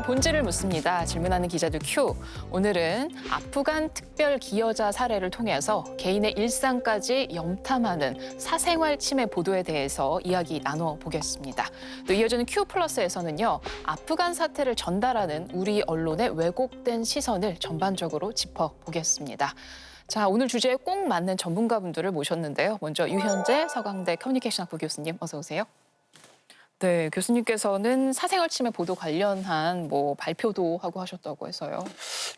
본질을 묻습니다. 질문하는 기자들 큐. 오늘은 아프간 특별 기여자 사례를 통해서 개인의 일상까지 염탐하는 사생활 침해 보도에 대해서 이야기 나눠보겠습니다. 또 이어지는 큐 플러스에서는요. 아프간 사태를 전달하는 우리 언론의 왜곡된 시선을 전반적으로 짚어보겠습니다. 자, 오늘 주제에 꼭 맞는 전문가분들을 모셨는데요. 먼저 유현재 서강대 커뮤니케이션학부 교수님 어서 오세요. 네, 교수님께서는 사생활 침해 보도 관련한 발표도 하고 하셨다고 해서요.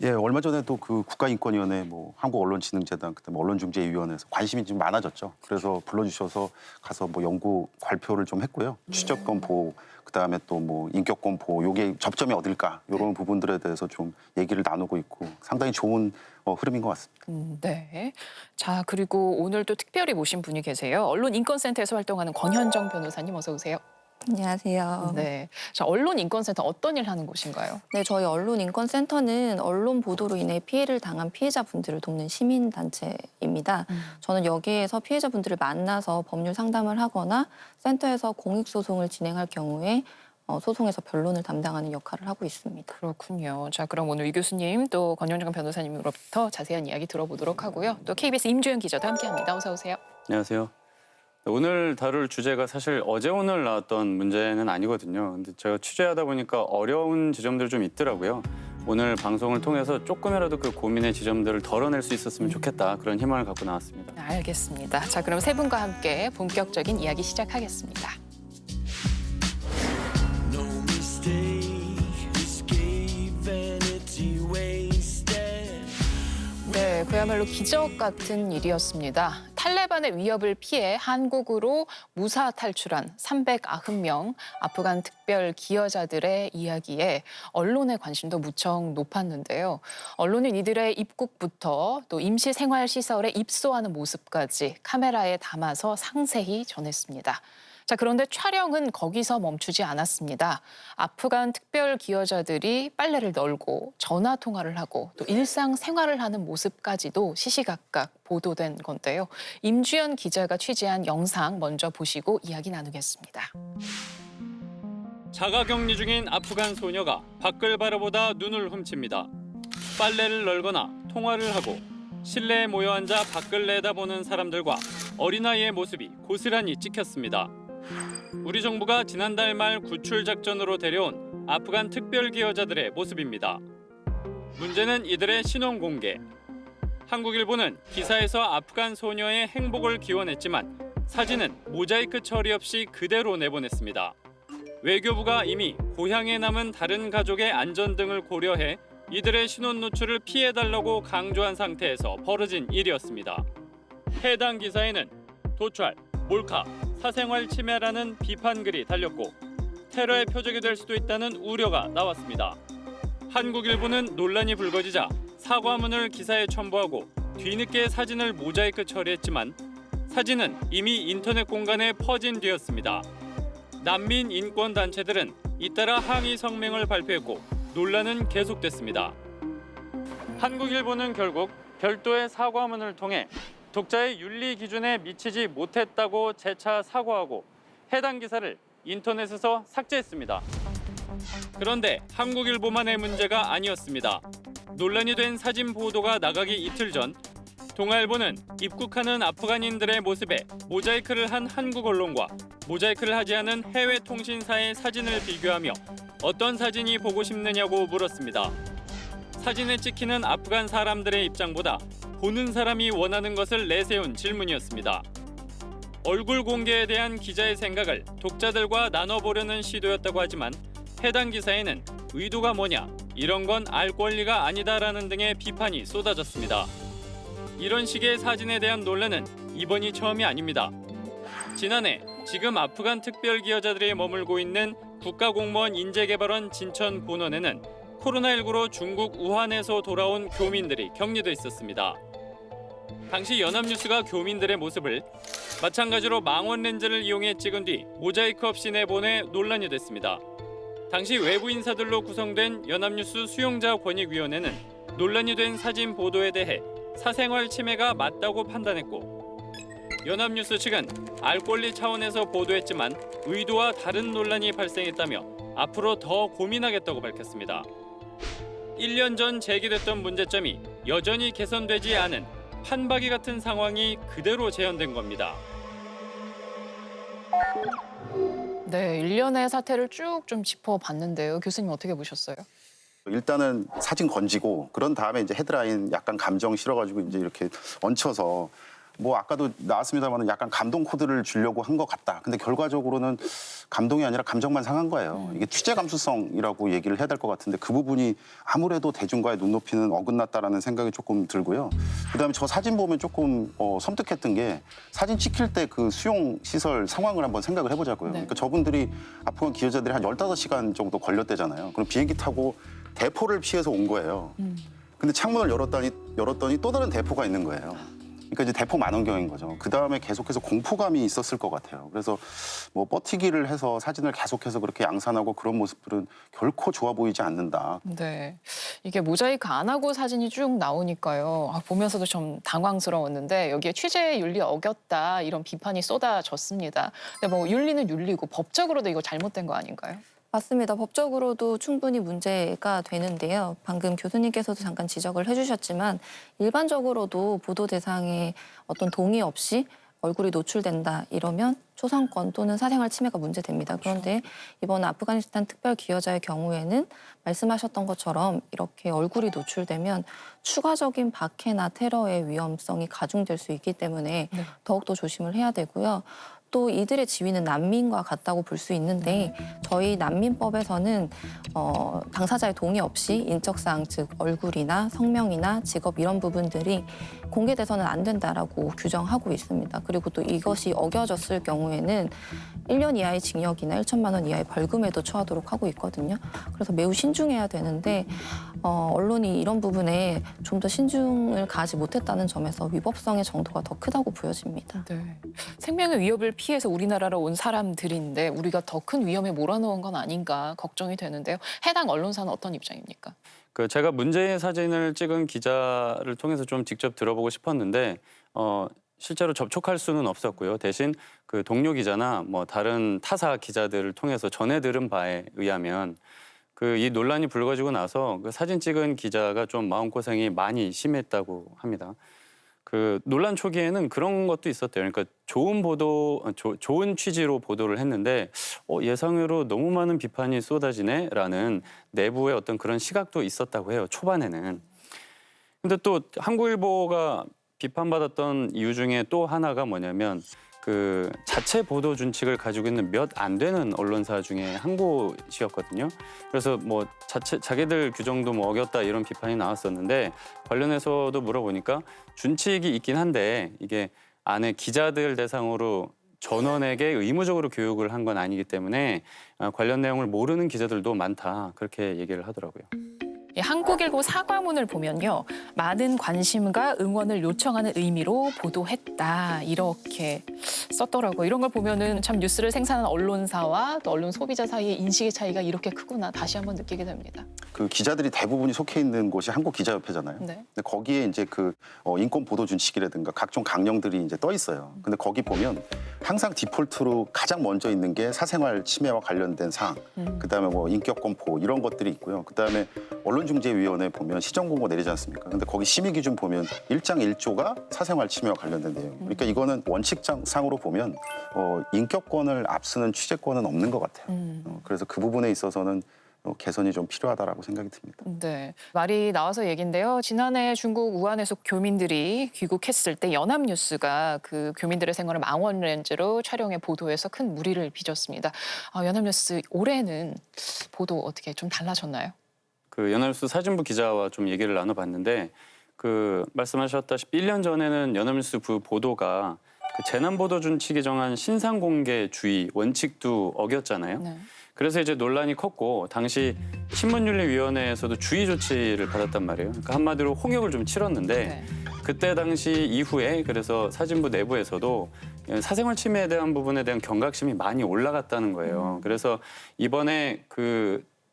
예, 얼마 전에도 그 국가인권위원회, 한국언론진흥재단, 그다음에 언론중재위원회에서 관심이 좀 많아졌죠. 그래서 불러주셔서 가서 연구 발표를 좀 했고요. 취재권 보호, 그다음에 또 인격권 보호, 요게 접점이 어딜까 이런 부분들에 대해서 좀 얘기를 나누고 있고 상당히 좋은 흐름인 것 같습니다. 네. 자, 그리고 오늘 또 특별히 모신 분이 계세요. 언론인권센터에서 활동하는 권현정 변호사님 어서 오세요. 안녕하세요. 네. 자, 언론인권센터 어떤 일 하는 곳인가요? 네, 저희 언론인권센터는 언론 보도로 인해 피해를 당한 피해자분들을 돕는 시민단체입니다. 저는 여기에서 피해자분들을 만나서 법률 상담을 하거나 센터에서 공익소송을 진행할 경우에 소송에서 변론을 담당하는 역할을 하고 있습니다. 그렇군요. 자, 그럼 오늘 이 교수님 또 권영정 변호사님으로부터 자세한 이야기 들어보도록 하고요. 또 KBS 임주현 기자도 함께합니다. 어서 오세요. 안녕하세요. 오늘 다룰 주제가 사실 어제 오늘 나왔던 문제는 아니거든요. 근데 제가 취재하다 보니까 어려운 지점들이 좀 있더라고요. 오늘 방송을 통해서 조금이라도 그 고민의 지점들을 덜어낼 수 있었으면 좋겠다. 그런 희망을 갖고 나왔습니다. 알겠습니다. 자, 그럼 세 분과 함께 본격적인 이야기 시작하겠습니다. 네, 그야말로 기적 같은 일이었습니다. 탈레반의 위협을 피해 한국으로 무사 탈출한 390명 아프간 특별 기여자들의 이야기에 언론의 관심도 무척 높았는데요. 언론은 이들의 입국부터 또 임시 생활시설에 입소하는 모습까지 카메라에 담아서 상세히 전했습니다. 자, 그런데 촬영은 거기서 멈추지 않았습니다. 아프간 특별 기여자들이 빨래를 널고 전화 통화를 하고 또 일상생활을 하는 모습까지도 시시각각 보도된 건데요. 임주현 기자가 취재한 영상 먼저 보시고 이야기 나누겠습니다. 자가격리 중인 아프간 소녀가 밖을 바라보다 눈을 훔칩니다. 빨래를 널거나 통화를 하고 실내에 모여 앉아 밖을 내다보는 사람들과 어린아이의 모습이 고스란히 찍혔습니다. 우리 정부가 지난달 말 구출 작전으로 데려온 아프간 특별 기여자들의 모습입니다. 문제는 이들의 신원 공개. 한국일보는 기사에서 아프간 소녀의 행복을 기원했지만 사진은 모자이크 처리 없이 그대로 내보냈습니다. 외교부가 이미 고향에 남은 다른 가족의 안전 등을 고려해 이들의 신원 노출을 피해달라고 강조한 상태에서 벌어진 일이었습니다. 해당 기사에는 도찰, 몰카, 사생활 침해라는 비판글이 달렸고 테러의 표적이 될 수도 있다는 우려가 나왔습니다. 한국일보는 논란이 불거지자 사과문을 기사에 첨부하고 뒤늦게 사진을 모자이크 처리했지만 사진은 이미 인터넷 공간에 퍼진 뒤였습니다. 난민 인권 단체들은 잇따라 항의 성명을 발표했고 논란은 계속됐습니다. 한국일보는 결국 별도의 사과문을 통해 독자의 윤리 기준에 미치지 못했다고 재차 사과하고 해당 기사를 인터넷에서 삭제했습니다. 그런데 한국일보만의 문제가 아니었습니다. 논란이 된 사진 보도가 나가기 이틀 전 동아일보는 입국하는 아프간인들의 모습에 모자이크를 한 한국 언론과 모자이크를 하지 않은 해외 통신사의 사진을 비교하며 어떤 사진이 보고 싶느냐고 물었습니다. 사진에 찍히는 아프간 사람들의 입장보다 보는 사람이 원하는 것을 내세운 질문이었습니다. 얼굴 공개에 대한 기자의 생각을 독자들과 나눠보려는 시도였다고 하지만 해당 기사에는 의도가 뭐냐, 이런 건 알 권리가 아니다라는 등의 비판이 쏟아졌습니다. 이런 식의 사진에 대한 논란은 이번이 처음이 아닙니다. 지난해 지금 아프간 특별 기여자들이 머물고 있는 국가공무원 인재개발원 진천 본원에는 코로나19로 중국 우한에서 돌아온 교민들이 격리돼 있었습니다. 당시 연합뉴스가 교민들의 모습을 마찬가지로 망원 렌즈를 이용해 찍은 뒤 모자이크 없이 내보내 논란이 됐습니다. 당시 외부 인사들로 구성된 연합뉴스 수용자 권익위원회는 논란이 된 사진 보도에 대해 사생활 침해가 맞다고 판단했고 연합뉴스 측은 알 권리 차원에서 보도했지만 의도와 다른 논란이 발생했다며 앞으로 더 고민하겠다고 밝혔습니다. 1년 전 제기됐던 문제점이 여전히 개선되지 않은 판박이 같은 상황이 그대로 재현된 겁니다. 네, 일련의 사태를 쭉 좀 짚어봤는데요. 교수님 어떻게 보셨어요? 일단은 사진 건지고 그런 다음에 이제 헤드라인 약간 감정 실어가지고 이제 이렇게 얹혀서 뭐 아까도 나왔습니다만 약간 감동 코드를 주려고 한 것 같다. 근데 결과적으로는 감동이 아니라 감정만 상한 거예요. 이게 취재 감수성이라고 얘기를 해야 될 것 같은데 그 부분이 아무래도 대중과의 눈높이는 어긋났다라는 생각이 조금 들고요. 그다음에 저 사진 보면 조금 섬뜩했던 게 사진 찍힐 때 그 수용 시설 상황을 한번 생각을 해보자고요. 네. 그러니까 저분들이 아프간 기여자들이 한 15시간 정도 걸렸대잖아요. 그럼 비행기 타고 대포를 피해서 온 거예요. 근데 창문을 열었더니 또 다른 대포가 있는 거예요. 그러니까 이제 대포 만원경인 거죠. 그 다음에 계속해서 공포감이 있었을 것 같아요. 그래서 뭐 버티기를 해서 사진을 계속해서 그렇게 양산하고 그런 모습들은 결코 좋아 보이지 않는다. 네, 이게 모자이크 안 하고 사진이 쭉 나오니까요. 보면서도 좀 당황스러웠는데 여기에 취재 윤리 어겼다 이런 비판이 쏟아졌습니다. 근데 뭐 윤리는 윤리고 법적으로도 이거 잘못된 거 아닌가요? 맞습니다. 법적으로도 충분히 문제가 되는데요. 방금 교수님께서도 잠깐 지적을 해주셨지만 일반적으로도 보도 대상에 어떤 동의 없이 얼굴이 노출된다 이러면 초상권 또는 사생활 침해가 문제됩니다. 그런데 이번 아프가니스탄 특별 기여자의 경우에는 말씀하셨던 것처럼 이렇게 얼굴이 노출되면 추가적인 박해나 테러의 위험성이 가중될 수 있기 때문에 네. 더욱더 조심을 해야 되고요. 또 이들의 지위는 난민과 같다고 볼 수 있는데 저희 난민법에서는 당사자의 동의 없이 인적사항 즉 얼굴이나 성명이나 직업 이런 부분들이 공개돼서는 안 된다라고 규정하고 있습니다. 그리고 또 이것이 어겨졌을 경우에는 1년 이하의 징역이나 1천만 원 이하의 벌금에도 처하도록 하고 있거든요. 그래서 매우 신중해야 되는데 언론이 이런 부분에 좀 더 신중을 가지 못했다는 점에서 위법성의 정도가 더 크다고 보여집니다. 네. 생명의 위협을 피해서 우리나라로 온 사람들인데 우리가 더 큰 위험에 몰아넣은 건 아닌가 걱정이 되는데요. 해당 언론사는 어떤 입장입니까? 제가 문제의 사진을 찍은 기자를 통해서 좀 직접 들어보고 싶었는데 실제로 접촉할 수는 없었고요. 대신 그 동료 기자나 뭐 다른 타사 기자들을 통해서 전해 들은 바에 의하면 이 논란이 불거지고 나서 그 사진 찍은 기자가 좀 마음고생이 많이 심했다고 합니다. 논란 초기에는 그런 것도 있었대요. 그러니까 좋은 보도, 좋은 취지로 보도를 했는데 예상외로 너무 많은 비판이 쏟아지네라는 내부의 어떤 그런 시각도 있었다고 해요. 초반에는. 근데 또 한국일보가 비판받았던 이유 중에 또 하나가 뭐냐면 자체 보도 준칙을 가지고 있는 몇 안 되는 언론사 중에 한 곳이었거든요. 그래서 뭐 자기들 규정도 뭐 어겼다 이런 비판이 나왔었는데 관련해서도 물어보니까 준칙이 있긴 한데 이게 안에 기자들 대상으로 전원에게 의무적으로 교육을 한 건 아니기 때문에 관련 내용을 모르는 기자들도 많다 그렇게 얘기를 하더라고요. 한국일보 사과문을 보면요. 많은 관심과 응원을 요청하는 의미로 보도했다. 이렇게 썼더라고요. 이런 걸 보면은 참 뉴스를 생산하는 언론사와 또 언론 소비자 사이의 인식의 차이가 이렇게 크구나 다시 한번 느끼게 됩니다. 그 기자들이 대부분이 속해 있는 곳이 한국기자협회잖아요. 네. 근데 거기에 이제 인권 보도 준칙이라든가 각종 강령들이 이제 떠 있어요. 근데 거기 보면 항상 디폴트로 가장 먼저 있는 게 사생활 침해와 관련된 사항, 그다음에 뭐 인격권 보호 이런 것들이 있고요. 그다음에 언론중재위원회 보면 시정공고 내리지 않습니까? 근데 거기 심의 기준 보면 1장 1조가 사생활 침해와 관련된 내용. 그러니까 이거는 원칙상으로 보면 인격권을 앞서는 취재권은 없는 것 같아요. 그래서 그 부분에 있어서는 개선이 좀 필요하다라고 생각이 듭니다. 네, 말이 나와서 얘긴데요. 지난해 중국 우한에서 교민들이 귀국했을 때 연합뉴스가 그 교민들의 생활을 망원 렌즈로 촬영해 보도해서 큰 무리를 빚었습니다. 연합뉴스 올해는 보도 어떻게 좀 달라졌나요? 연합뉴스 사진부 기자와 좀 얘기를 나눠봤는데 말씀하셨다시피 1년 전에는 연합뉴스 부 보도가 재난보도 준칙이 정한 신상공개주의 원칙도 어겼잖아요. 네. 그래서 이제 논란이 컸고 당시 신문윤리위원회에서도 주의 조치를 받았단 말이에요. 그러니까 한마디로 홍역을 좀 치렀는데 네. 그때 당시 이후에 그래서 사진부 내부에서도 사생활 침해에 대한 부분에 대한 경각심이 많이 올라갔다는 거예요. 그래서 이번에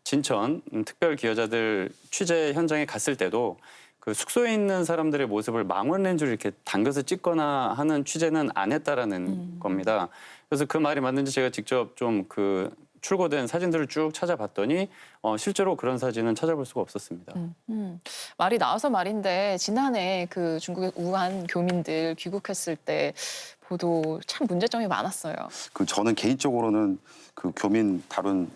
진천 특별 기여자들 취재 현장에 갔을 때도 숙소에 있는 사람들의 모습을 망원 렌즈로 이렇게 당겨서 찍거나 하는 취재는 안 했다라는 겁니다. 그래서 그 말이 맞는지 제가 직접 좀 출고된 사진들을 쭉 찾아봤더니 실제로 그런 사진은 찾아볼 수가 없었습니다. 말이 나와서 말인데 지난해 그 중국의 우한 교민들 귀국했을 때 보도 참 문제점이 많았어요. 저는 개인적으로는 그 교민 다룬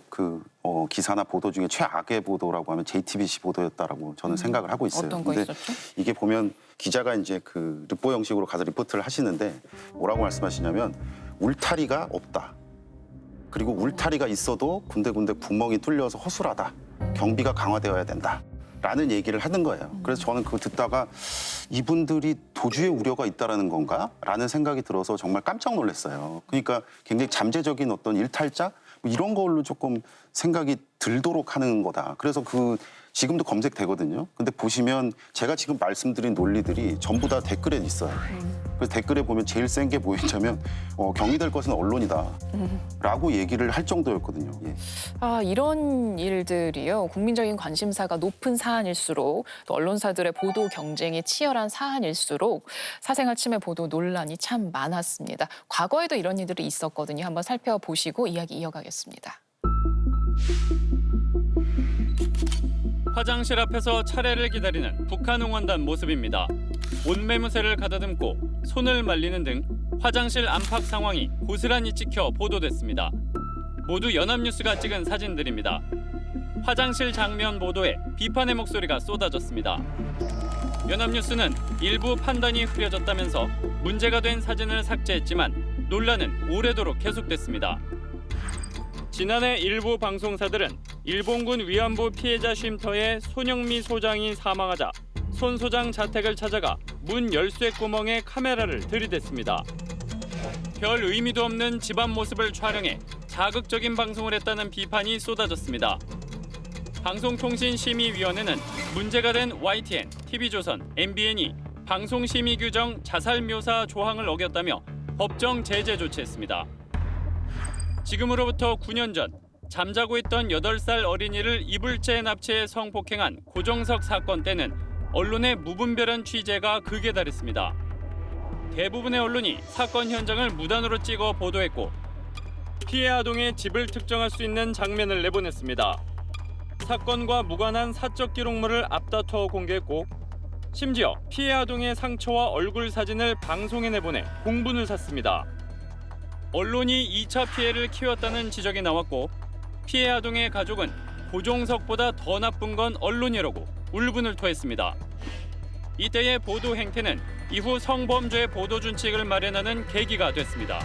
기사나 보도 중에 최악의 보도라고 하면 JTBC 보도였다라고 저는 생각을 하고 있어요. 어떤 거 근데 있었죠? 이게 보면 기자가 이제 그 르포 형식으로 가서 리포트를 하시는데 뭐라고 말씀하시냐면 울타리가 없다. 그리고 울타리가 있어도 군데군데 구멍이 뚫려서 허술하다. 경비가 강화되어야 된다. 라는 얘기를 하는 거예요. 그래서 저는 그거 듣다가 이분들이 도주의 우려가 있다라는 건가? 라는 생각이 들어서 정말 깜짝 놀랐어요. 그러니까 굉장히 잠재적인 어떤 일탈자? 뭐 이런 걸로 조금 생각이 들도록 하는 거다. 그래서 지금도 검색되거든요. 근데 보시면 제가 지금 말씀드린 논리들이 전부 다 댓글에 있어요. 그래서 댓글에 보면 제일 센 게 뭐였냐면 경이될 것은 언론이다. 라고 얘기를 할 정도였거든요. 예. 이런 일들이요. 국민적인 관심사가 높은 사안일수록 또 언론사들의 보도 경쟁이 치열한 사안일수록 사생활 침해 보도 논란이 참 많았습니다. 과거에도 이런 일들이 있었거든요. 한번 살펴보시고 이야기 이어가겠습니다. 화장실 앞에서 차례를 기다리는 북한 응원단 모습입니다. 옷매무새를 가다듬고 손을 말리는 등 화장실 안팎 상황이 고스란히 찍혀 보도됐습니다. 모두 연합뉴스가 찍은 사진들입니다. 화장실 장면 보도에 비판의 목소리가 쏟아졌습니다. 연합뉴스는 일부 판단이 흐려졌다면서 문제가 된 사진을 삭제했지만 논란은 오래도록 계속됐습니다. 지난해 일부 방송사들은 일본군 위안부 피해자 쉼터에 손영미 소장이 사망하자 손 소장 자택을 찾아가 문 열쇠 구멍에 카메라를 들이댔습니다. 별 의미도 없는 집안 모습을 촬영해 자극적인 방송을 했다는 비판이 쏟아졌습니다. 방송통신심의위원회는 문제가 된 YTN, TV조선, MBN이 방송심의 규정 자살묘사 조항을 어겼다며 법정 제재 조치했습니다. 지금으로부터 9년 전 잠자고 있던 8살 어린이를 이불째 납치해 성폭행한 고종석 사건 때는 언론의 무분별한 취재가 극에 달했습니다. 대부분의 언론이 사건 현장을 무단으로 찍어 보도했고 피해 아동의 집을 특정할 수 있는 장면을 내보냈습니다. 사건과 무관한 사적 기록물을 앞다퉈 공개했고 심지어 피해 아동의 상처와 얼굴 사진을 방송에 내보내 공분을 샀습니다. 언론이 2차 피해를 키웠다는 지적이 나왔고 피해 아동의 가족은 고종석보다 더 나쁜 건 언론이라고 울분을 토했습니다. 이때의 보도 행태는 이후 성범죄 보도 준칙을 마련하는 계기가 됐습니다.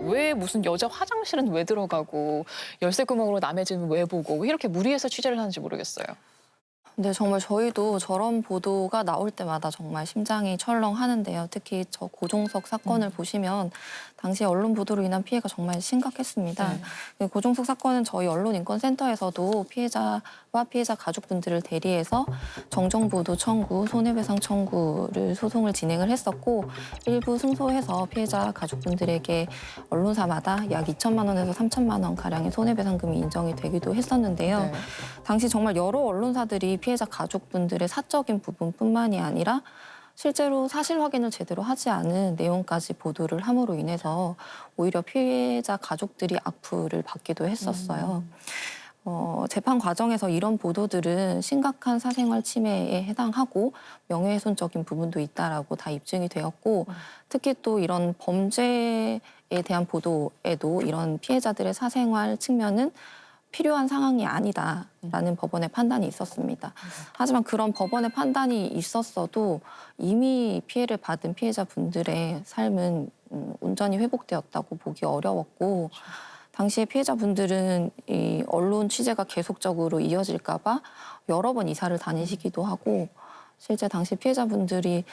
왜 무슨 여자 화장실은 왜 들어가고 열쇠 구멍으로 남의 집은 왜 보고 왜 이렇게 무리해서 취재를 하는지 모르겠어요. 근데 정말 저희도 저런 보도가 나올 때마다 정말 심장이 철렁하는데요. 특히 저 고종석 사건을 보시면 당시 언론 보도로 인한 피해가 정말 심각했습니다. 고종석 사건은 저희 언론인권센터에서도 피해자와 피해자 가족분들을 대리해서 정정보도 청구, 손해배상 청구를 소송을 진행을 했었고 일부 승소해서 피해자 가족분들에게 언론사마다 약 2천만 원에서 3천만 원 가량의 손해배상금이 인정이 되기도 했었는데요. 당시 정말 여러 언론사들이 피해자 가족분들의 사적인 부분뿐만이 아니라 실제로 사실 확인을 제대로 하지 않은 내용까지 보도를 함으로 인해서 오히려 피해자 가족들이 악플을 받기도 했었어요. 재판 과정에서 이런 보도들은 심각한 사생활 침해에 해당하고 명예훼손적인 부분도 있다라고 다 입증이 되었고 특히 또 이런 범죄에 대한 보도에도 이런 피해자들의 사생활 측면은 필요한 상황이 아니다라는 법원의 판단이 있었습니다. 하지만 그런 법원의 판단이 있었어도 이미 피해를 받은 피해자분들의 삶은 온전히 회복되었다고 보기 어려웠고 당시에 피해자분들은 이 언론 취재가 계속적으로 이어질까 봐 여러 번 이사를 다니시기도 하고 실제 당시 피해자분들이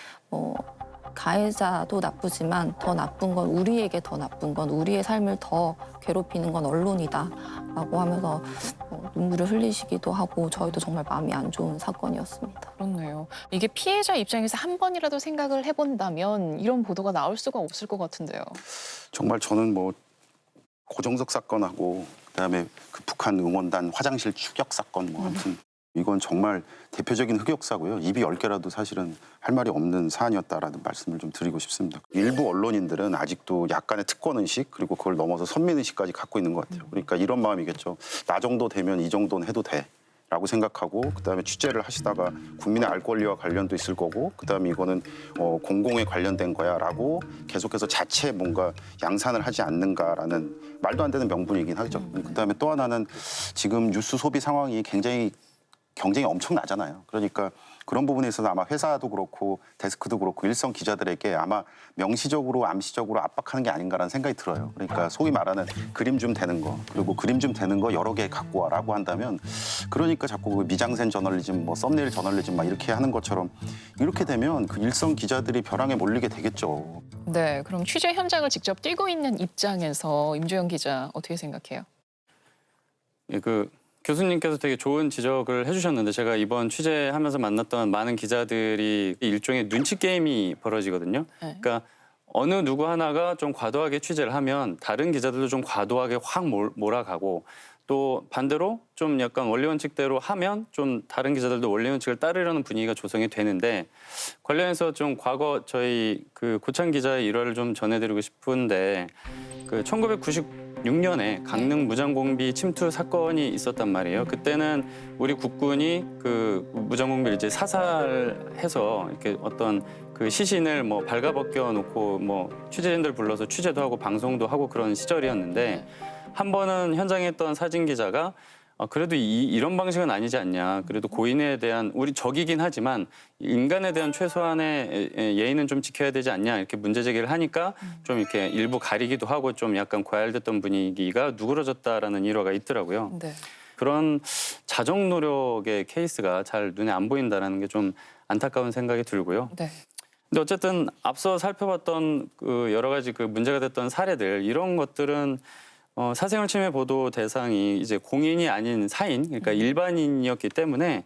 가해자도 나쁘지만 더 나쁜 건 우리에게 더 나쁜 건 우리의 삶을 더 괴롭히는 건 언론이다라고 하면서 눈물을 흘리시기도 하고 저희도 정말 마음이 안 좋은 사건이었습니다. 그렇네요. 이게 피해자 입장에서 한 번이라도 생각을 해본다면 이런 보도가 나올 수가 없을 것 같은데요. 정말 저는 고종석 사건하고 그다음에 그 북한 응원단 화장실 추격 사건 아무튼 이건 정말 대표적인 흑역사고요. 입이 10개라도 사실은 할 말이 없는 사안이었다라는 말씀을 좀 드리고 싶습니다. 일부 언론인들은 아직도 약간의 특권의식 그리고 그걸 넘어서 선민의식까지 갖고 있는 것 같아요. 그러니까 이런 마음이겠죠. 나 정도 되면 이 정도는 해도 돼. 라고 생각하고 그다음에 취재를 하시다가 국민의 알 권리와 관련도 있을 거고 그다음에 이거는 공공에 관련된 거야라고 계속해서 자체 뭔가 양산을 하지 않는가라는 말도 안 되는 명분이긴 하죠. 그다음에 또 하나는 지금 뉴스 소비 상황이 굉장히 경쟁이 엄청나잖아요. 그러니까 그런 부분에 있어서 아마 회사도 그렇고 데스크도 그렇고 일선 기자들에게 아마 명시적으로 암시적으로 압박하는 게 아닌가라는 생각이 들어요. 그러니까 소위 말하는 그림 좀 되는 거 그리고 그림 좀 되는 거 여러 개 갖고 와라고 한다면 그러니까 자꾸 그 미장센 저널리즘 뭐 썸네일 저널리즘 막 이렇게 하는 것처럼 이렇게 되면 그 일선 기자들이 벼랑에 몰리게 되겠죠. 네, 그럼 취재 현장을 직접 뛰고 있는 입장에서 임주영 기자 어떻게 생각해요? 예, 교수님께서 되게 좋은 지적을 해주셨는데 제가 이번 취재하면서 만났던 많은 기자들이 일종의 눈치 게임이 벌어지거든요. 네. 그러니까 어느 누구 하나가 좀 과도하게 취재를 하면 다른 기자들도 좀 과도하게 확 몰아가고 또 반대로 좀 약간 원리 원칙대로 하면 좀 다른 기자들도 원리 원칙을 따르려는 분위기가 조성이 되는데 관련해서 좀 과거 저희 고창 기자의 일화를 좀 전해드리고 싶은데 1996년에 강릉 무장공비 침투 사건이 있었단 말이에요. 그때는 우리 국군이 무장공비를 이제 사살해서 이렇게 어떤 시신을 뭐 발가벗겨 놓고 뭐 취재진들 불러서 취재도 하고 방송도 하고 그런 시절이었는데 한 번은 현장에 있던 사진 기자가 그래도 이런 방식은 아니지 않냐. 그래도 고인에 대한 우리 적이긴 하지만 인간에 대한 최소한의 예의는 좀 지켜야 되지 않냐. 이렇게 문제 제기를 하니까 좀 이렇게 일부 가리기도 하고 좀 약간 과열됐던 분위기가 누그러졌다라는 일화가 있더라고요. 네. 그런 자정 노력의 케이스가 잘 눈에 안 보인다라는 게 좀 안타까운 생각이 들고요. 네. 근데 어쨌든 앞서 살펴봤던 여러 가지 문제가 됐던 사례들 이런 것들은 사생활 침해 보도 대상이 이제 공인이 아닌 사인, 그러니까 일반인이었기 때문에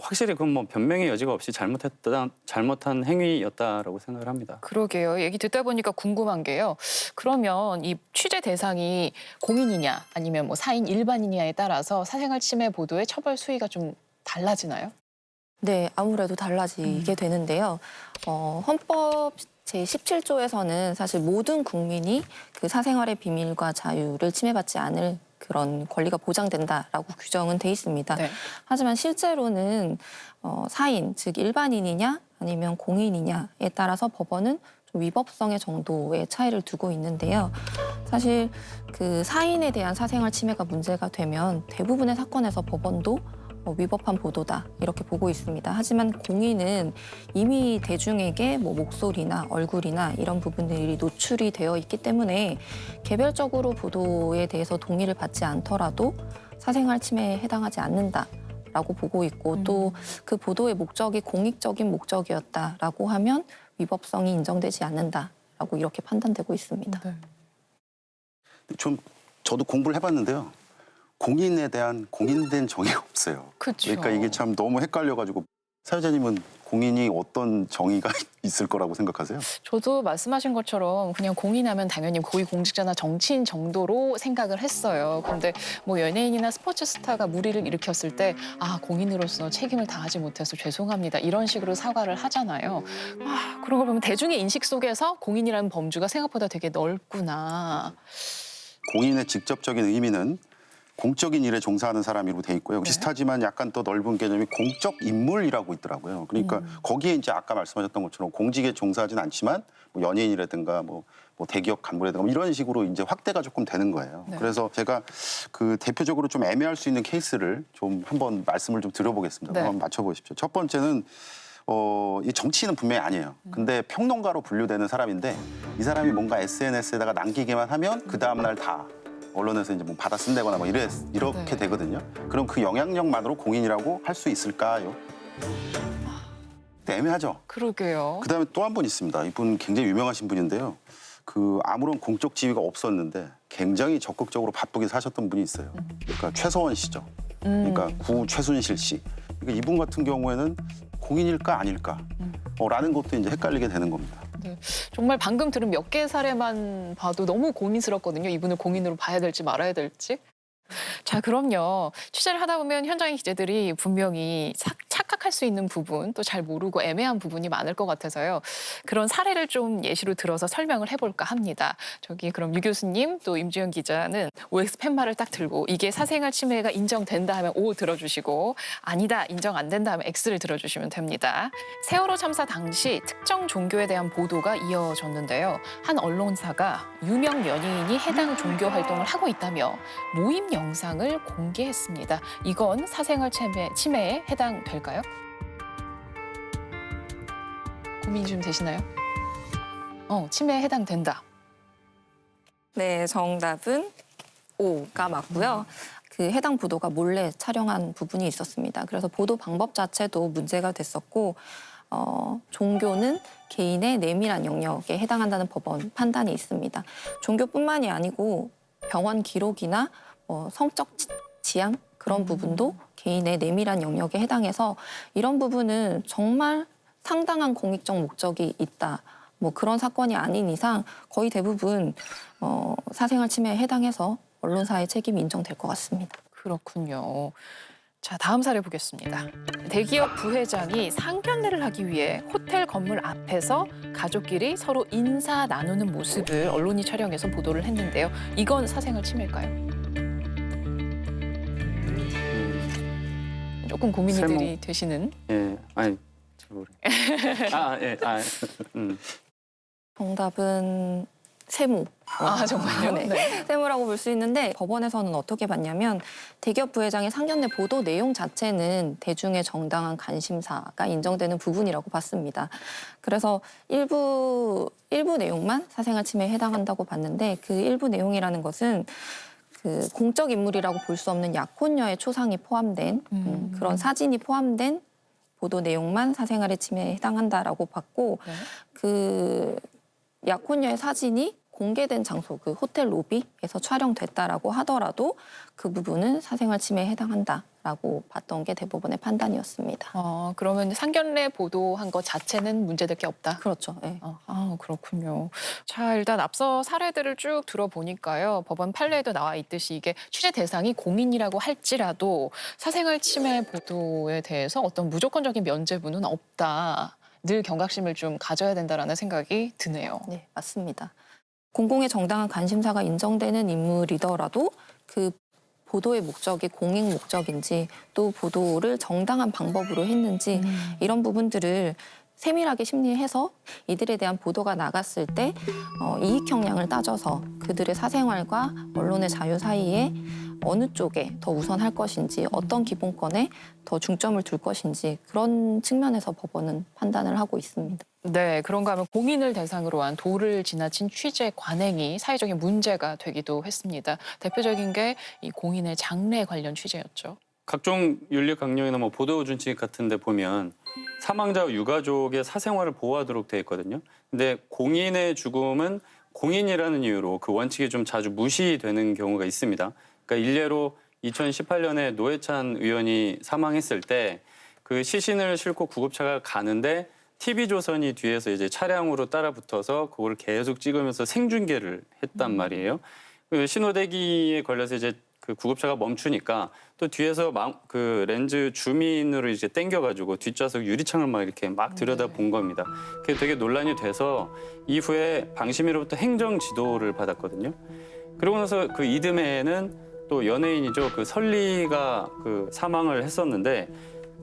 확실히 그건 변명의 여지가 없이 잘못한 행위였다라고 생각을 합니다. 그러게요. 얘기 듣다 보니까 궁금한 게요. 그러면 이 취재 대상이 공인이냐 아니면 뭐 사인 일반인이냐에 따라서 사생활 침해 보도의 처벌 수위가 좀 달라지나요? 네, 아무래도 달라지게 되는데요. 헌법 제17조에서는 사실 모든 국민이 사생활의 비밀과 자유를 침해받지 않을 그런 권리가 보장된다라고 규정은 돼 있습니다. 네. 하지만 실제로는 사인, 즉 일반인이냐 아니면 공인이냐에 따라서 법원은 좀 위법성의 정도의 차이를 두고 있는데요. 사실 사인에 대한 사생활 침해가 문제가 되면 대부분의 사건에서 법원도 위법한 보도다 이렇게 보고 있습니다. 하지만 공인은 이미 대중에게 목소리나 얼굴이나 이런 부분들이 노출이 되어 있기 때문에 개별적으로 보도에 대해서 동의를 받지 않더라도 사생활 침해에 해당하지 않는다라고 보고 있고 또 그 보도의 목적이 공익적인 목적이었다라고 하면 위법성이 인정되지 않는다라고 이렇게 판단되고 있습니다. 네. 저도 공부를 해봤는데요. 공인에 대한 공인된 정의가 없어요. 그렇죠. 그러니까 이게 참 너무 헷갈려가지고 사회자님은 공인이 어떤 정의가 있을 거라고 생각하세요? 저도 말씀하신 것처럼 그냥 공인하면 당연히 고위공직자나 정치인 정도로 생각을 했어요. 그런데 뭐 연예인이나 스포츠 스타가 무리를 일으켰을 때 공인으로서 책임을 다하지 못해서 죄송합니다. 이런 식으로 사과를 하잖아요. 그런 걸 보면 대중의 인식 속에서 공인이라는 범주가 생각보다 되게 넓구나. 공인의 직접적인 의미는 공적인 일에 종사하는 사람이라고 돼 있고요. 비슷하지만 약간 또 넓은 개념이 공적 인물이라고 있더라고요. 그러니까 거기에 이제 아까 말씀하셨던 것처럼 공직에 종사하진 않지만 뭐 연예인이라든가 뭐 대기업 간부라든가 뭐 이런 식으로 이제 확대가 조금 되는 거예요. 네. 그래서 제가 대표적으로 좀 애매할 수 있는 케이스를 좀 한번 말씀을 좀 드려보겠습니다. 네. 한번 맞춰보십시오. 첫 번째는 이 정치인은 분명히 아니에요. 근데 평론가로 분류되는 사람인데 이 사람이 뭔가 SNS에다가 남기기만 하면 그 다음날 다 언론에서 이제 받아 쓴다거나 이렇게 네. 되거든요. 그럼 그 영향력만으로 공인이라고 할 수 있을까요? 애매하죠. 그러게요. 그다음에 또 한 분 있습니다. 이분 굉장히 유명하신 분인데요. 아무런 공적 지위가 없었는데 굉장히 적극적으로 바쁘게 사셨던 분이 있어요. 그러니까 최서원 씨죠. 그러니까 구 최순실 씨. 그러니까 이분 같은 경우에는 공인일까 아닐까? 라는 것도 이제 헷갈리게 되는 겁니다. 네. 정말 방금 들은 몇 개의 사례만 봐도 너무 고민스럽거든요. 이분을 공인으로 봐야 될지 말아야 될지. 자, 그럼요. 취재를 하다 보면 현장의 기자들이 분명히 착각할 수 있는 부분, 또 잘 모르고 애매한 부분이 많을 것 같아서요. 그런 사례를 좀 예시로 들어서 설명을 해볼까 합니다. 저기 그럼 유 교수님, 또 임주현 기자는 OX 팻말을 딱 들고 이게 사생활 침해가 인정된다 하면 O 들어주시고 아니다, 인정 안 된다 하면 X를 들어주시면 됩니다. 세월호 참사 당시 특정 종교에 대한 보도가 이어졌는데요. 한 언론사가 유명 연예인이 해당 종교 활동을 하고 있다며 모임 영상을 공개했습니다. 이건 사생활 침해에 해당될까요? 고민 좀 되시나요? 침해에 해당된다. 네, 정답은 O가 맞고요. 그 해당 보도가 몰래 촬영한 부분이 있었습니다. 그래서 보도 방법 자체도 문제가 됐었고 종교는 개인의 내밀한 영역에 해당한다는 법원 판단이 있습니다. 종교뿐만이 아니고 병원 기록이나 성적 지향 그런 부분도 개인의 내밀한 영역에 해당해서 이런 부분은 정말 상당한 공익적 목적이 있다. 뭐 그런 사건이 아닌 이상 거의 대부분 사생활 침해에 해당해서 언론사의 책임이 인정될 것 같습니다. 그렇군요. 자, 다음 사례 보겠습니다. 대기업 부회장이 상견례를 하기 위해 호텔 건물 앞에서 가족끼리 서로 인사 나누는 모습을 언론이 촬영해서 보도를 했는데요. 이건 사생활 침해일까요? 조금 고민이 되시는. 예, 아니 잘 모르겠어요. 정답은 세무. 아, 정말요? 네. 네. 세무라고 볼 수 있는데 법원에서는 어떻게 봤냐면 대기업 부회장의 상견례 보도 내용 자체는 대중의 정당한 관심사가 인정되는 부분이라고 봤습니다. 그래서 일부 내용만 사생활 침해에 해당한다고 봤는데 그 일부 내용이라는 것은 그 공적 인물이라고 볼 수 없는 약혼녀의 초상이 포함된 그런 사진이 포함된 보도 내용만 사생활의 침해에 해당한다라고 봤고 네. 그 약혼녀의 사진이 공개된 장소, 그 호텔 로비에서 촬영됐다라고 하더라도 그 부분은 사생활 침해에 해당한다라고 봤던 게 대법원의 판단이었습니다. 그러면 상견례 보도한 것 자체는 문제될 게 없다? 그렇죠. 네. 그렇군요. 자, 일단 앞서 사례들을 쭉 들어보니까요. 법원 판례에도 나와 있듯이 이게 취재 대상이 공인이라고 할지라도 사생활 침해 보도에 대해서 어떤 무조건적인 면죄부는 없다. 늘 경각심을 좀 가져야 된다라는 생각이 드네요. 네, 맞습니다. 공공의 정당한 관심사가 인정되는 인물이더라도 그 보도의 목적이 공익 목적인지 또 보도를 정당한 방법으로 했는지 이런 부분들을 세밀하게 심리해서 이들에 대한 보도가 나갔을 때 이익 형량을 따져서 그들의 사생활과 언론의 자유 사이에 어느 쪽에 더 우선할 것인지 어떤 기본권에 더 중점을 둘 것인지 그런 측면에서 법원은 판단을 하고 있습니다. 네, 그런가 하면 공인을 대상으로 한 도를 지나친 취재 관행이 사회적인 문제가 되기도 했습니다. 대표적인 게 이 공인의 장례 관련 취재였죠. 각종 윤리 강령이나 뭐 보도 준칙 같은 데 보면 사망자와 유가족의 사생활을 보호하도록 돼 있거든요. 근데 공인의 죽음은 공인이라는 이유로 그 원칙이 좀 자주 무시되는 경우가 있습니다. 그러니까 일례로 2018년에 노회찬 의원이 사망했을 때 그 시신을 싣고 구급차가 가는데 TV조선이 뒤에서 이제 차량으로 따라 붙어서 그걸 계속 찍으면서 생중계를 했단 말이에요. 그 신호대기에 걸려서 이제 그 구급차가 멈추니까 또 뒤에서 그 렌즈 줌인으로 이제 당겨가지고 뒷좌석 유리창을 막 이렇게 막 들여다 본 겁니다. 그게 되게 논란이 돼서 이후에 방심위로부터 행정 지도를 받았거든요. 그러고 나서 그 이듬해에는 또 연예인이죠. 그 설리가 그 사망을 했었는데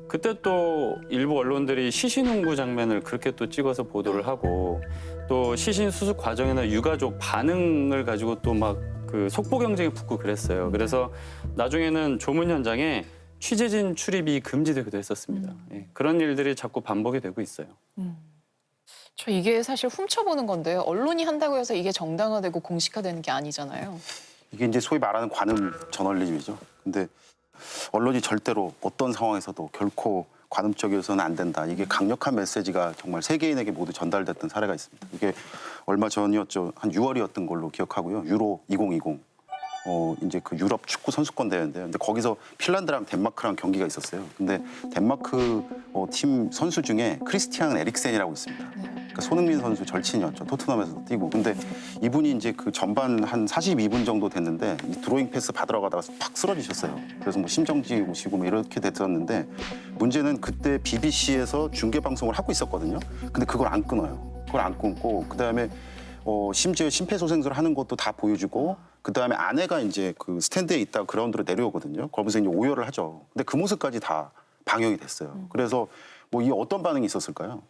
그때 또 일부 언론들이 시신 운구 장면을 그렇게 또 찍어서 보도를 하고 또 시신 수습 과정이나 유가족 반응을 가지고 또 막 그 속보 경쟁이 붙고 그랬어요. 그래서 나중에는 조문 현장에 취재진 출입이 금지되기도 했었습니다. 예, 그런 일들이 자꾸 반복이 되고 있어요. 저 이게 사실 훔쳐보는 건데요. 언론이 한다고 해서 이게 정당화되고 공식화되는 게 아니잖아요. 이게 이제 소위 말하는 관음 저널리즘이죠. 근데 언론이 절대로 어떤 상황에서도 결코 관음적이어서는 안 된다. 이게 강력한 메시지가 정말 세계인에게 모두 전달됐던 사례가 있습니다. 이게 얼마 전이었죠. 한 6월이었던 걸로 기억하고요. 유로 2020. 이제 그 유럽 축구 선수권 대회인데요. 근데 거기서 핀란드랑 덴마크랑 경기가 있었어요. 근데 덴마크 팀 선수 중에 크리스티안 에릭센이라고 있습니다. 그러니까 손흥민 선수 절친이었죠. 토트넘에서 뛰고. 근데 이분이 이제 그 전반 한 42분 정도 됐는데 이 드로잉 패스 받으러 가다가 팍 쓰러지셨어요. 그래서 뭐 심정지 오시고 뭐 이렇게 됐었는데 문제는 그때 BBC에서 중계 방송을 하고 있었거든요. 근데 그걸 안 끊어요. 그걸 안 끊고 그다음에 심지어 심폐소생술을 하는 것도 다 보여주고 그다음에 아내가 이제 그 스탠드에 있다가 그라운드로 내려오거든요. 그러면서 이제 오열을 하죠. 근데 그 모습까지 다 방영이 됐어요. 그래서 뭐 이 어떤 반응이 있었을까요?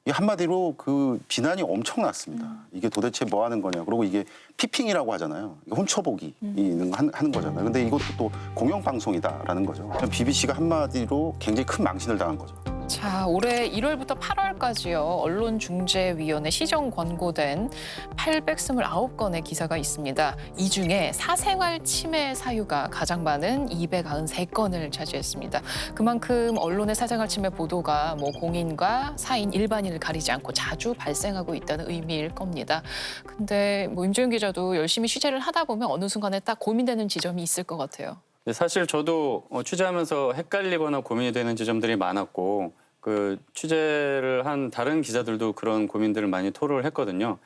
이 한마디로 그 비난이 엄청났습니다. 이게 도대체 뭐 하는 거냐. 그리고 이게 피핑이라고 하잖아요. 훔쳐보기 하는 거잖아요. 근데 이것도 또 공영방송이다라는 거죠. BBC가 한마디로 굉장히 큰 망신을 당한 거죠. 자, 올해 1월부터 8월까지요. 언론중재위원회 시정 권고된 829건의 기사가 있습니다. 이 중에 사생활 침해 사유가 가장 많은 293건을 차지했습니다. 그만큼 언론의 사생활 침해 보도가 뭐 공인과 사인, 일반인을 가리지 않고 자주 발생하고 있다는 의미일 겁니다. 근데 뭐 임조영 기자도 열심히 취재를 하다 보면 어느 순간에 딱 고민되는 지점이 있을 것 같아요. 사실 저도 취재하면서 헷갈리거나 고민이 되는 지점들이 많았고 그 취재를 한 다른 기자들도 그런 고민들을 많이 토로를 했거든요.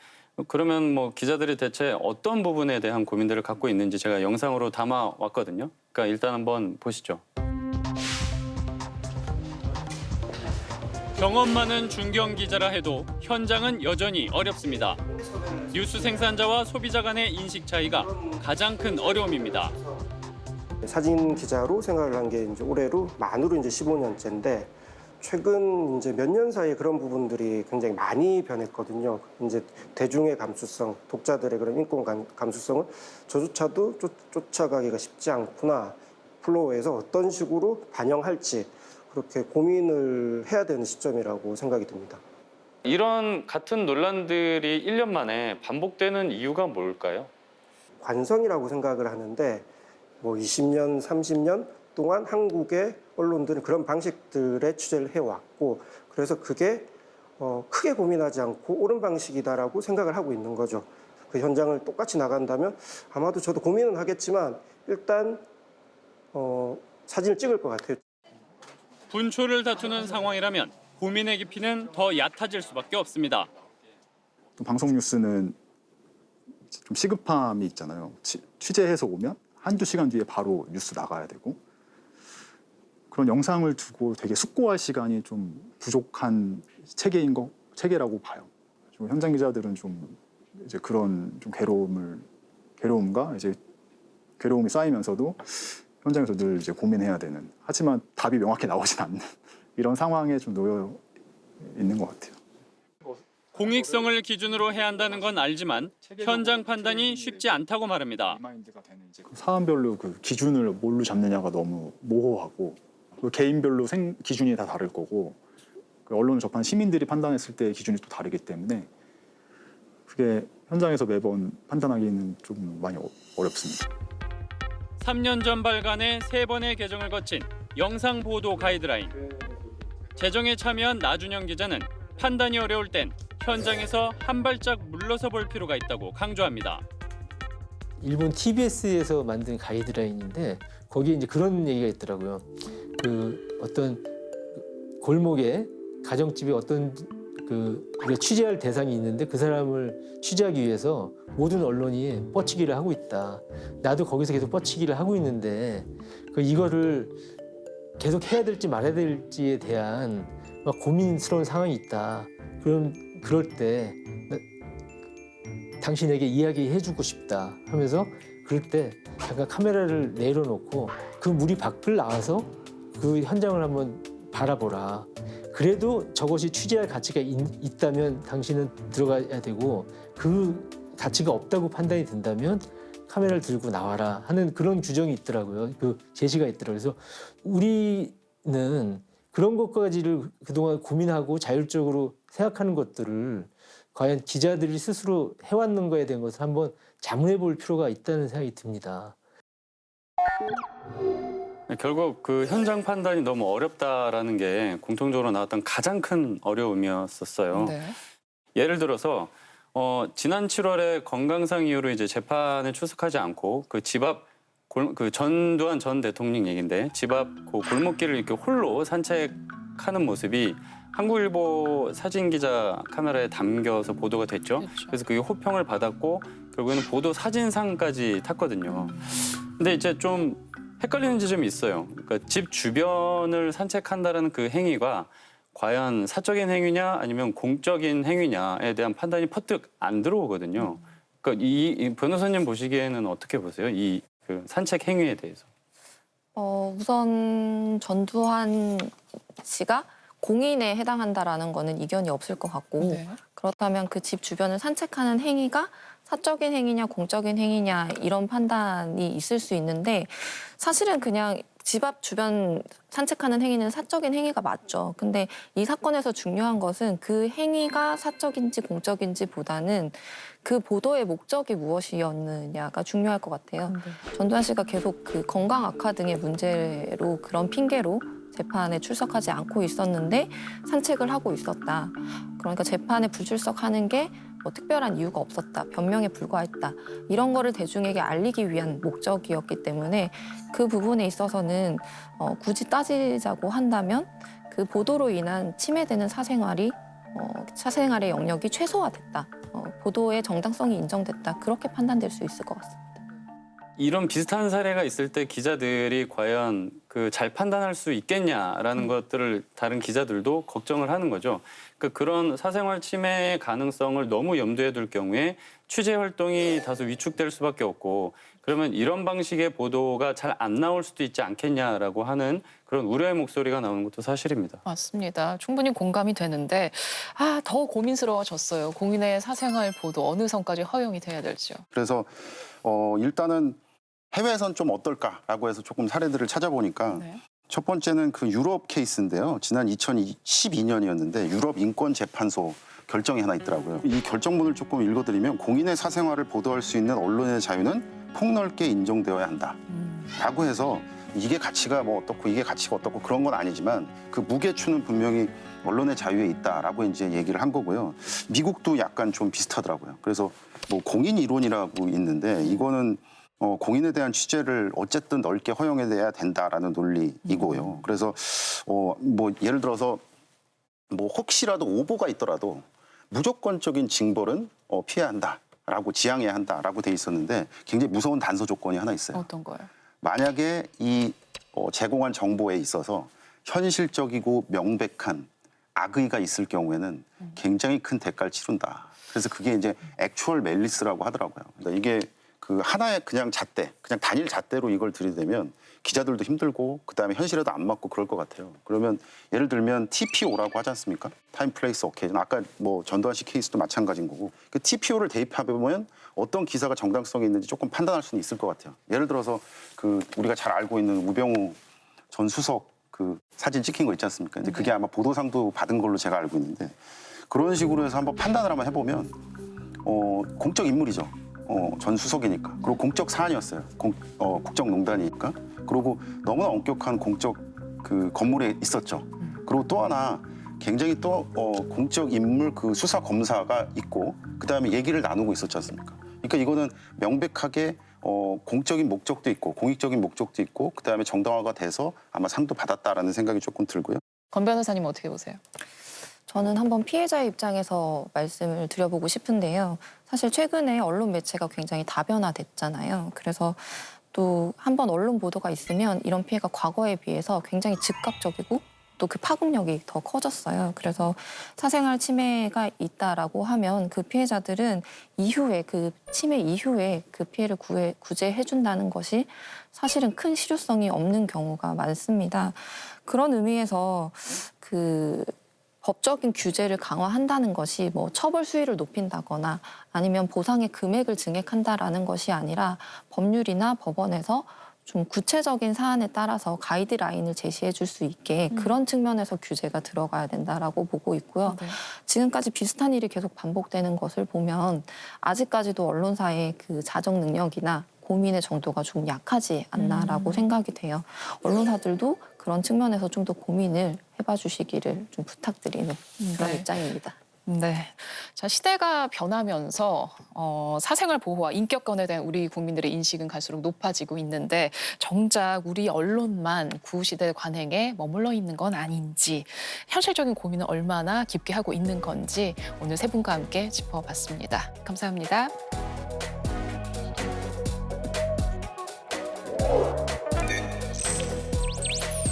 그러면 뭐 기자들이 대체 어떤 부분에 대한 고민들을 갖고 있는지 제가 영상으로 담아 왔거든요. 그러니까 일단 한번 보시죠. 경험 많은 중경 기자라 해도 현장은 여전히 어렵습니다. 뉴스 생산자와 소비자 간의 인식 차이가 가장 큰 어려움입니다. 사진 기자로 생각을 한 게 이제 올해로 만으로 이제 15년째인데 최근 이제 몇 년 사이에 그런 부분들이 굉장히 많이 변했거든요. 이제 대중의 감수성, 독자들의 그런 인권 감수성을 저조차도 쫓아가기가 쉽지 않구나. 플로어에서 어떤 식으로 반영할지 그렇게 고민을 해야 되는 시점이라고 생각이 듭니다. 이런 같은 논란들이 1년 만에 반복되는 이유가 뭘까요? 관성이라고 생각을 하는데 뭐 20년, 30년 동안 한국의 언론들은 그런 방식들의 취재를 해왔고 그래서 그게 크게 고민하지 않고 옳은 방식이다라고 생각을 하고 있는 거죠. 그 현장을 똑같이 나간다면 아마도 저도 고민은 하겠지만 일단 사진을 찍을 것 같아요. 분초를 다투는 상황이라면 고민의 깊이는 더 얕아질 수밖에 없습니다. 또 방송 뉴스는 좀 시급함이 있잖아요. 취재해서 오면 한두 시간 뒤에 바로 뉴스 나가야 되고 그런 영상을 두고 되게 숙고할 시간이 좀 부족한 체계라고 봐요. 좀 현장 기자들은 좀 이제 그런 좀 괴로움과 이제 괴로움이 쌓이면서도 현장에서 늘 이제 고민해야 되는 하지만 답이 명확히 나오진 않는 이런 상황에 좀 놓여 있는 것 같아요. 공익성을 기준으로 해야 한다는 건 알지만 현장 판단이 쉽지 않다고 말합니다. 사안별로 그 기준을 뭘로 잡느냐가 너무 모호하고 개인별로 기준이 다 다를 거고 언론을 접한 시민들이 판단했을 때의 기준이 또 다르기 때문에 그게 현장에서 매번 판단하기는 좀 많이 어렵습니다. 3년 전 발간해 3번의 개정을 거친 영상 보도 가이드라인. 제정에 참여한 나준영 기자는 판단이 어려울 땐 현장에서 한 발짝 물러서 볼 필요가 있다고 강조합니다. 일본 TBS에서 만든 가이드라인인데 거기에 이제 그런 얘기가 있더라고요. 그 어떤 골목에 가정집에 어떤 우리가 취재할 대상이 있는데 그 사람을 취재하기 위해서 모든 언론이 뻗치기를 하고 있다. 나도 거기서 계속 뻗치기를 하고 있는데 이거를 계속 해야 될지 말아야 될지에 대한 막 고민스러운 상황이 있다. 그럴 때 당신에게 이야기해주고 싶다 하면서 그럴 때 잠깐 카메라를 내려놓고 그 무리 밖을 나와서 그 현장을 한번 바라보라. 그래도 저것이 취재할 가치가 있다면 당신은 들어가야 되고 그 가치가 없다고 판단이 된다면 카메라를 들고 나와라 하는 그런 규정이 있더라고요. 그 제시가 있더라고요. 그래서 우리는 그런 것까지를 그동안 고민하고 자율적으로 생각하는 것들을 과연 기자들이 스스로 해왔는 거에 대한 것을 한번 자문해 볼 필요가 있다는 생각이 듭니다. 결국 그 현장 판단이 너무 어렵다라는 게 공통적으로 나왔던 가장 큰 어려움이었었어요. 네. 예를 들어서 지난 7월에 건강상 이유로 이제 재판에 출석하지 않고 그 집 앞 그 전두환 전 대통령 얘긴데 집 앞 그 골목길을 이렇게 홀로 산책하는 모습이 한국일보 사진 기자 카메라에 담겨서 보도가 됐죠. 그렇죠. 그래서 그게 호평을 받았고 결국에는 보도 사진상까지 탔거든요. 근데 이제 좀 헷갈리는 지점이 있어요. 그러니까 집 주변을 산책한다라는 그 행위가 과연 사적인 행위냐 아니면 공적인 행위냐에 대한 판단이 퍼뜩 안 들어오거든요. 그러니까 이 변호사님 보시기에는 어떻게 보세요? 이 그 산책 행위에 대해서. 우선 전두환 씨가 공인에 해당한다라는 거는 이견이 없을 것 같고 네. 그렇다면 그 집 주변을 산책하는 행위가 사적인 행위냐 공적인 행위냐 이런 판단이 있을 수 있는데 사실은 그냥 집 앞 주변 산책하는 행위는 사적인 행위가 맞죠. 근데 이 사건에서 중요한 것은 그 행위가 사적인지 공적인지보다는 그 보도의 목적이 무엇이었느냐가 중요할 것 같아요. 전두환 씨가 계속 그 건강 악화 등의 문제로 그런 핑계로 재판에 출석하지 않고 있었는데 산책을 하고 있었다. 그러니까 재판에 불출석하는 게 뭐 특별한 이유가 없었다. 변명에 불과했다. 이런 거를 대중에게 알리기 위한 목적이었기 때문에 그 부분에 있어서는 굳이 따지자고 한다면 그 보도로 인한 침해되는 사생활의 영역이 최소화됐다. 보도의 정당성이 인정됐다. 그렇게 판단될 수 있을 것 같습니다. 이런 비슷한 사례가 있을 때 기자들이 과연 그 잘 판단할 수 있겠냐라는 것들을 다른 기자들도 걱정을 하는 거죠. 그러니까 그런 사생활 침해 가능성을 너무 염두에 둘 경우에 취재 활동이 다소 위축될 수밖에 없고 그러면 이런 방식의 보도가 잘 안 나올 수도 있지 않겠냐라고 하는 그런 우려의 목소리가 나오는 것도 사실입니다. 맞습니다. 충분히 공감이 되는데 더 고민스러워졌어요. 공인의 사생활 보도 어느 선까지 허용이 돼야 될지요. 그래서 일단은 해외에선 좀 어떨까라고 해서 조금 사례들을 찾아보니까 네. 첫 번째는 그 유럽 케이스인데요. 지난 2012년이었는데 유럽 인권재판소 결정이 하나 있더라고요. 이 결정문을 조금 읽어드리면 공인의 사생활을 보도할 수 있는 언론의 자유는 폭넓게 인정되어야 한다라고 해서 이게 가치가 뭐 어떻고 이게 가치가 어떻고 그런 건 아니지만 그 무게추는 분명히 언론의 자유에 있다라고 이제 얘기를 한 거고요. 미국도 약간 좀 비슷하더라고요. 그래서 뭐 공인 이론이라고 있는데 이거는 공인에 대한 취재를 어쨌든 넓게 허용해야 된다라는 논리이고요. 그래서 뭐 예를 들어서 뭐 혹시라도 오보가 있더라도 무조건적인 징벌은 피해야 한다라고 지양해야 한다라고 돼 있었는데 굉장히 무서운 단서 조건이 하나 있어요. 어떤 거요? 만약에 이 제공한 정보에 있어서 현실적이고 명백한 악의가 있을 경우에는 굉장히 큰 대가를 치른다. 그래서 그게 이제 액추얼 멜리스라고 하더라고요. 그러니까 이게 그 하나의 그냥 잣대, 그냥 단일 잣대로 이걸 들이대면 기자들도 힘들고 그다음에 현실에도 안 맞고 그럴 것 같아요. 그러면 예를 들면 TPO라고 하지 않습니까? 타임, 플레이스, 오케이전. 아까 뭐 전두환 씨 케이스도 마찬가지인 거고 그 TPO를 대입해보면 어떤 기사가 정당성이 있는지 조금 판단할 수는 있을 것 같아요. 예를 들어서 그 우리가 잘 알고 있는 우병우 전 수석 그 사진 찍힌 거 있지 않습니까? 근데 그게 아마 보도상도 받은 걸로 제가 알고 있는데 그런 식으로 해서 한번 판단을 한번 해보면 공적 인물이죠. 전 수석이니까. 그리고 공적 사안이었어요. 국정농단이니까. 그리고 너무나 엄격한 공적 그 건물에 있었죠. 그리고 또 하나 굉장히 또 공적 인물 그 수사 검사가 있고 그다음에 얘기를 나누고 있었지 않습니까? 그러니까 이거는 명백하게 공적인 목적도 있고 공익적인 목적도 있고 그다음에 정당화가 돼서 아마 상도 받았다라는 생각이 조금 들고요. 권 변호사님 어떻게 보세요? 저는 한번 피해자의 입장에서 말씀을 드려보고 싶은데요. 사실 최근에 언론 매체가 굉장히 다변화됐잖아요. 그래서 또 한번 언론 보도가 있으면 이런 피해가 과거에 비해서 굉장히 즉각적이고 또 그 파급력이 더 커졌어요. 그래서 사생활 침해가 있다라고 하면 그 피해자들은 이후에 그 침해 이후에 그 피해를 구제해준다는 것이 사실은 큰 실효성이 없는 경우가 많습니다. 그런 의미에서 그 법적인 규제를 강화한다는 것이 뭐 처벌 수위를 높인다거나 아니면 보상의 금액을 증액한다라는 것이 아니라 법률이나 법원에서 좀 구체적인 사안에 따라서 가이드라인을 제시해 줄 수 있게 그런 측면에서 규제가 들어가야 된다라고 보고 있고요. 네. 지금까지 비슷한 일이 계속 반복되는 것을 보면 아직까지도 언론사의 그 자정 능력이나 고민의 정도가 좀 약하지 않나라고 생각이 돼요. 언론사들도 그런 측면에서 좀 더 고민을 해봐 주시기를 좀 부탁드리는 그런 네. 입장입니다. 네. 자, 시대가 변하면서 사생활 보호와 인격권에 대한 우리 국민들의 인식은 갈수록 높아지고 있는데 정작 우리 언론만 구시대 관행에 머물러 있는 건 아닌지 현실적인 고민을 얼마나 깊게 하고 있는 건지 오늘 세 분과 함께 짚어봤습니다. 감사합니다.